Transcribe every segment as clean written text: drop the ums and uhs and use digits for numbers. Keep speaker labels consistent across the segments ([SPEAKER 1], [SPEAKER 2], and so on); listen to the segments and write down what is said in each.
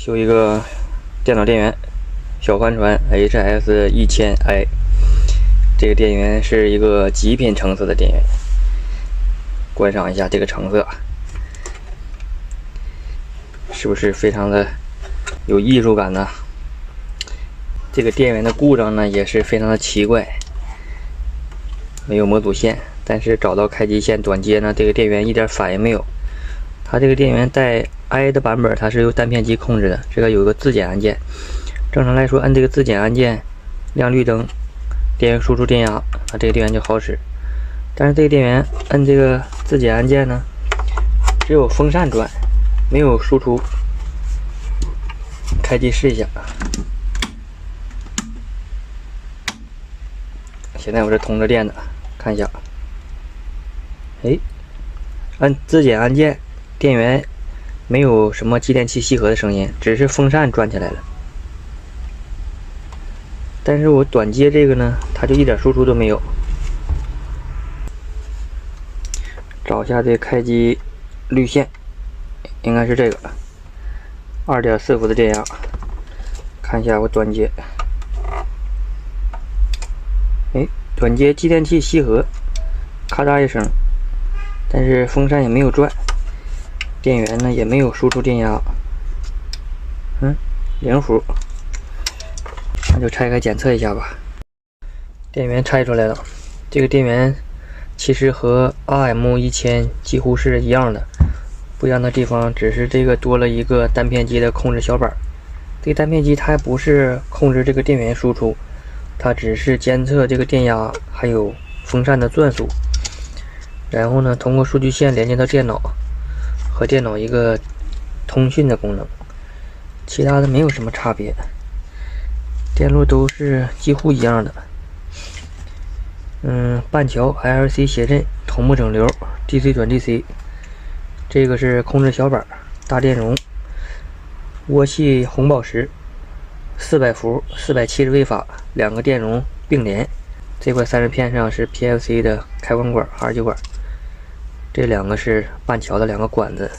[SPEAKER 1] 修一个电脑电源，小帆船 HS1000i。这个电源是一个极品橙色的电源。观赏一下这个橙色，是不是非常的有艺术感呢？这个电源的故障呢也是非常的奇怪，没有模组线，但是找到开机线短接呢，这个电源一点反应没有。它这个电源带 I 的版本，它是由单片机控制的，这个有一个自检按键。正常来说，按这个自检按键，亮绿灯，电源输出电压，这个电源就好使。但是这个电源按这个自检按键呢，只有风扇转，没有输出。开机试一下。现在我是通着电的，看一下。按自检按键，电源没有什么继电器吸合的声音，只是风扇转起来了。但是我短接这个呢，它就一点输出都没有。找一下这开机滤线，应该是这个2.4伏的电压。看一下我短接，短接继电器吸合，咔嚓一声，但是风扇也没有转，电源呢也没有输出电压，0伏。那就拆开检测一下吧。电源拆出来了，这个电源其实和 RM1000几乎是一样的，不一样的地方只是这个多了一个单片机的控制小板。这个单片机它还不是控制这个电源输出，它只是监测这个电压还有风扇的转速，然后呢通过数据线连接到电脑，和电脑一个通讯的功能，其他的没有什么差别，电路都是几乎一样的。半桥 LC 谐振，同步整流 DC 转 DC， 这个是控制小板，大电容，涡系红宝石，400伏470微法，两个电容并联。这块散热片上是 PFC 的开关管、二极管，这两个是半桥的两个管子。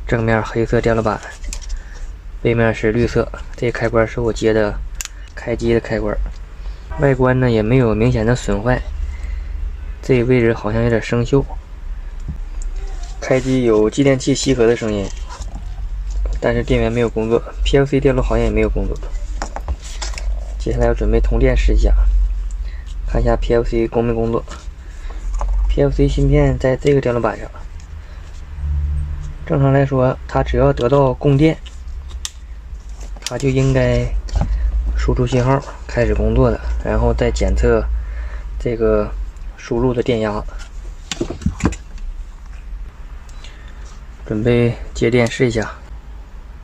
[SPEAKER 1] 正面黑色电路板，背面是绿色。这开关是我接的开机的开关。外观呢也没有明显的损坏，这个位置好像有点生锈。开机有继电器吸合的声音，但是电源没有工作， PFC 电路好像也没有工作。接下来要准备通电试一下，看一下 PFC 工没工作。 PFC 芯片在这个电路板上，正常来说它只要得到供电，它就应该输出信号开始工作的，然后再检测这个输入的电压。准备接电试一下，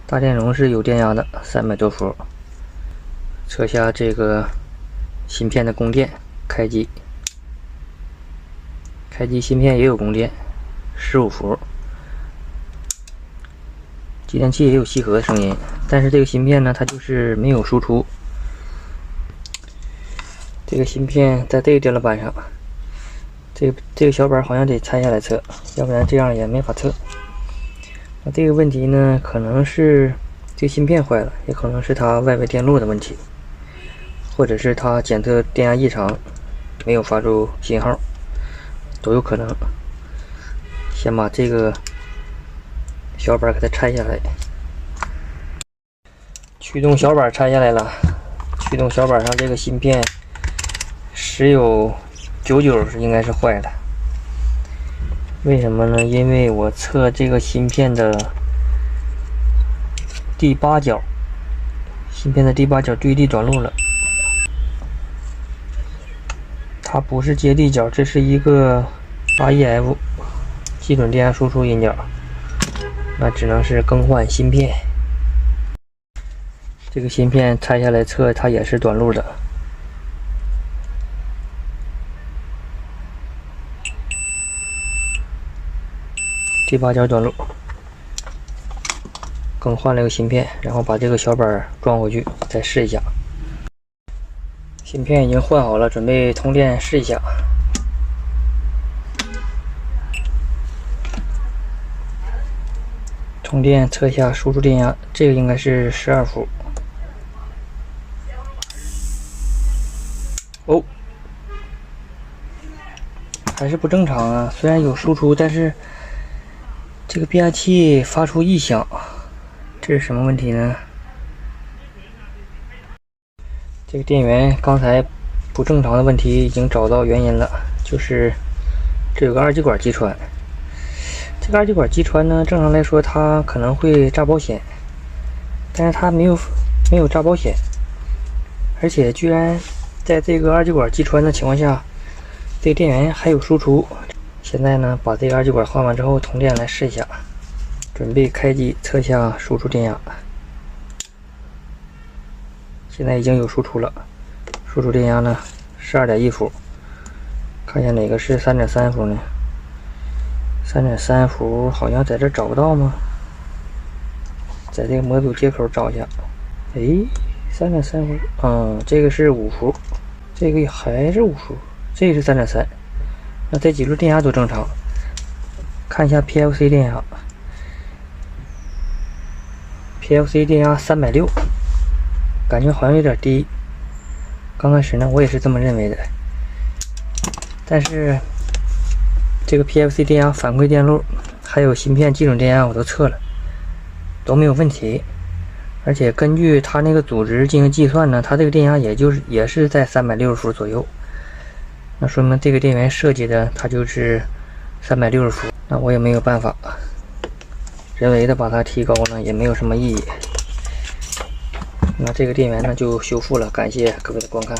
[SPEAKER 1] 大电容是有电压的，300多伏。测下这个芯片的供电，开机芯片也有供电，15伏。继电器也有吸合的声音，但是这个芯片呢它就是没有输出。这个芯片在这个电路板上，这个小板好像得拆下来测，要不然这样也没法测。那这个问题呢，可能是这个芯片坏了，也可能是它外围电路的问题，或者是它检测电压异常没有发出信号，都有可能。先把这个小板给它拆下来。驱动小板拆下来了，驱动小板上这个芯片10有99应该是坏的。为什么呢？因为我测这个芯片的第8角，芯片的第8角对地转录了，它不是接地角，这是一个 8EF 基准电压输出引脚，那只能是更换芯片。这个芯片拆下来测，它也是短路的。第8角短路，更换了一个芯片，然后把这个小板装回去，再试一下。芯片已经换好了，准备通电试一下。充电测一下输出电压，这个应该是12伏。哦，还是不正常啊！虽然有输出，但是这个变压器发出异响，这是什么问题呢？这个电源刚才不正常的问题已经找到原因了，就是这有个二极管击穿。这个二极管击穿呢，正常来说它可能会炸保险，但是它没有炸保险，而且居然在这个二极管击穿的情况下，这个电源还有输出。现在呢，把这个二极管换完之后，通电来试一下，准备开机测一下输出电压。现在已经有输出了，输出电压呢12.1伏，看一下哪个是3.3伏呢？3.3伏好像在这找不到吗？在这个模组接口找一下。哎，3.3伏，这个是5伏，这个还是5伏，这个是3.3。那这几路电压都正常。看一下 PLC 电压，PLC 电压360。感觉好像有点低，刚开始呢我也是这么认为的，但是这个 PLC 电压反馈电路还有芯片基准电压我都测了，都没有问题，而且根据它那个组织进行计算呢，它这个电压也是在360伏左右，那说明这个电源设计的它就是360伏，那我也没有办法，人为的把它提高呢也没有什么意义。那这个电源呢就修复了，感谢各位的观看。